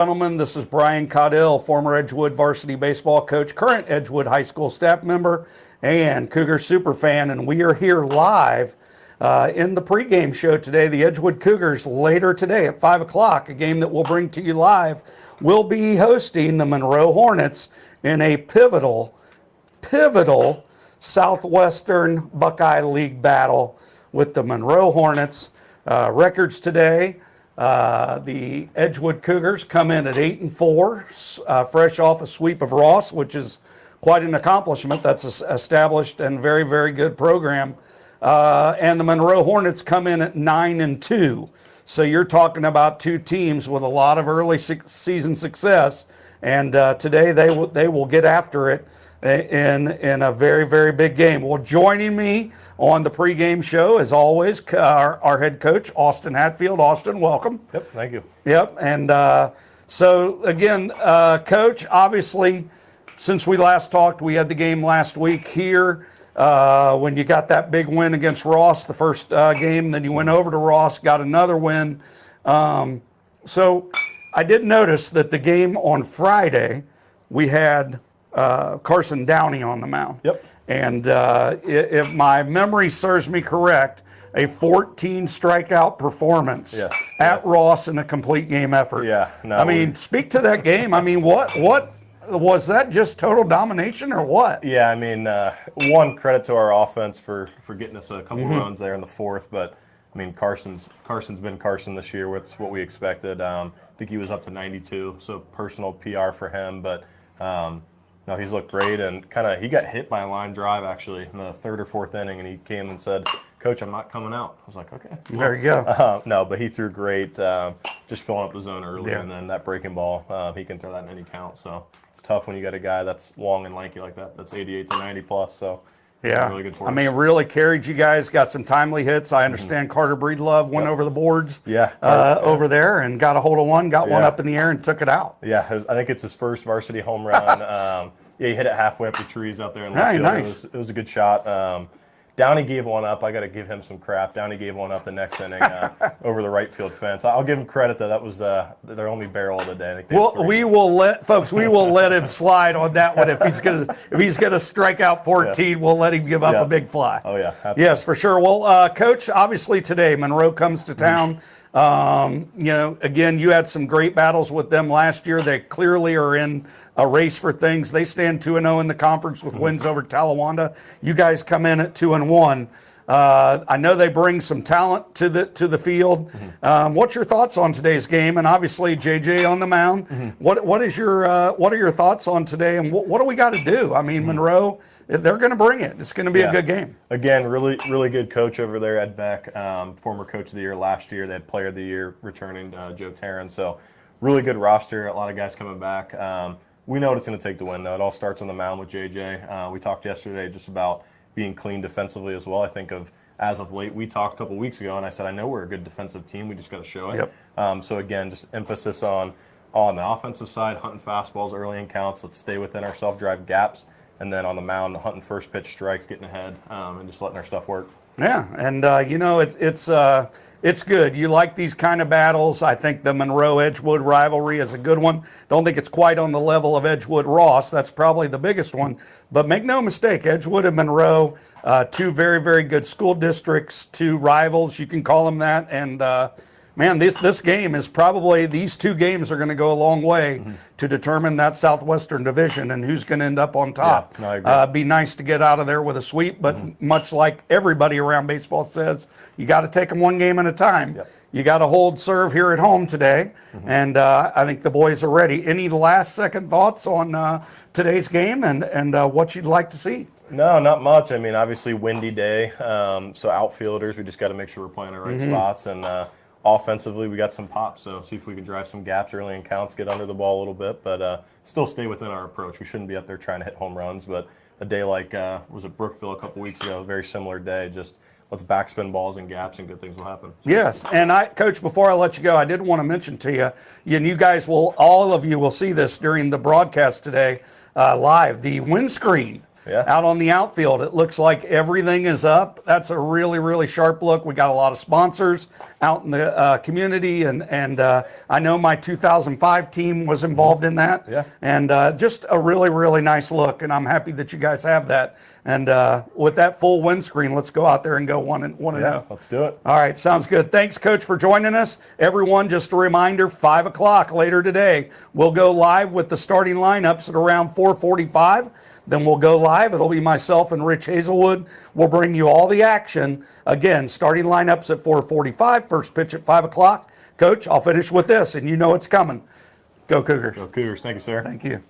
Gentlemen, this is Brian Caudill, former Edgewood varsity baseball coach, current Edgewood High School staff member, and Cougar superfan, and we are here live in the pregame show today. The Edgewood Cougars later today at 5 o'clock, a game that we'll bring to you live, will be hosting the Monroe Hornets in a pivotal Southwestern Buckeye League battle with the Monroe Hornets. Records today. The Edgewood Cougars come in at 8-4, fresh off a sweep of Ross, which is quite an accomplishment. That's an established and very, very good program. And the Monroe Hornets come in at 9-2. So you're talking about two teams with a lot of early season success. And today they will get after it in a very, very big game. Well, joining me on the pregame show, as always, our head coach, Austin Hatfield. Austin, welcome. Yep, thank you. Yep, and so again, Coach, obviously, since we last talked, we had the game last week here when you got that big win against Ross, the first game, then you went over to Ross, got another win. So I did notice that the game on Friday, we had Carson Downey on the mound. Yep. And if my memory serves me correct, a 14 strikeout performance at Ross in a complete game effort. Yeah. No, I mean, speak to that game. I mean, what was that? Just total domination or what? Yeah, I mean, one, credit to our offense for getting us a couple runs there in the fourth, but I mean, Carson's been Carson this year. That's what we expected. I think he was up to 92, so personal PR for him, but no, he's looked great, and he got hit by a line drive actually in the third or fourth inning, and he came and said, "Coach, I'm not coming out." I was like, "Okay." There you go. No, but he threw great, just filling up the zone early, and then that breaking ball, he can throw that in any count. So it's tough when you got a guy that's long and lanky like that. That's 88 to 90 plus. So yeah, really good for us. I mean, really carried you guys. Got some timely hits. I understand Carter Breedlove went over the boards. Over there and got a hold of one, got one up in the air and took it out. Yeah, I think it's his first varsity home run. He hit it halfway up the trees out there in left field. Nice. It was a good shot. Downey gave one up. I got to give him some crap. Downey gave one up the next inning over the right field fence. I'll give him credit though. That was their only barrel of the day. I think well, we will let him slide on that one if he's gonna strike out 14. We'll let him give up a big fly. Oh yeah, absolutely. Yes, for sure. Well, Coach, obviously today Monroe comes to town. Again, you had some great battles with them last year. They clearly are in a race for things. They stand 2-0 in the conference with wins over Talawanda. You guys come in at 2-1. I know they bring some talent to the field. What's your thoughts on today's game? And obviously JJ on the mound. What are your thoughts on today? And what do we got to do? I mean, Monroe, they're going to bring it. It's going to be a good game. Again, really good coach over there, Ed Beck, former coach of the year last year. They had player of the year returning Joe Tarrin. So really good roster. A lot of guys coming back. We know what it's going to take to win, though. It all starts on the mound with JJ. We talked yesterday just about being clean defensively as well. I think as of late, we talked a couple weeks ago, and I said, I know we're a good defensive team. We just got to show it. Yep. So again, just emphasis on the offensive side, hunting fastballs early in counts. Let's stay within our self-drive gaps. And then on the mound, hunting first pitch strikes, getting ahead, and just letting our stuff work. Yeah, and it's good. You like these kind of battles. I think the Monroe-Edgewood rivalry is a good one. Don't think it's quite on the level of Edgewood-Ross. That's probably the biggest one. But make no mistake, Edgewood and Monroe, two very, very good school districts, two rivals, you can call them that. And, man, this game is probably, these two games are going to go a long way to determine that Southwestern division and who's going to end up on top. Yeah, no, I agree. Be nice to get out of there with a sweep, but much like everybody around baseball says, you got to take them one game at a time. Yep. You got to hold serve here at home today, and I think the boys are ready. Any last second thoughts on today's game and what you'd like to see? No, not much. I mean, obviously windy day, so outfielders, we just got to make sure we're playing the right spots, and offensively, we got some pops, so see if we can drive some gaps early in counts, get under the ball a little bit, but still stay within our approach. We shouldn't be up there trying to hit home runs, but a day like, was it Brookville a couple weeks ago, a very similar day, just let's backspin balls and gaps and good things will happen. Yes, and Coach, before I let you go, I did want to mention to you, and you guys all of you will see this during the broadcast today live, the windscreen Yeah. Out on the outfield, it looks like everything is up. That's a really, really sharp look. We got a lot of sponsors out in the community, and I know my 2005 team was involved in that. Yeah. And just a really, really nice look, and I'm happy that you guys have that. And with that full windscreen, let's go out there and go 1-0. Yeah, let's do it. All right, sounds good. Thanks, Coach, for joining us. Everyone, just a reminder, 5 o'clock later today, we'll go live with the starting lineups at around 4:45. Then we'll go live. It'll be myself and Rich Hazelwood. We'll bring you all the action. Again, starting lineups at 4:45, first pitch at 5 o'clock. Coach, I'll finish with this, and you know it's coming. Go Cougars. Go Cougars. Thank you, sir. Thank you.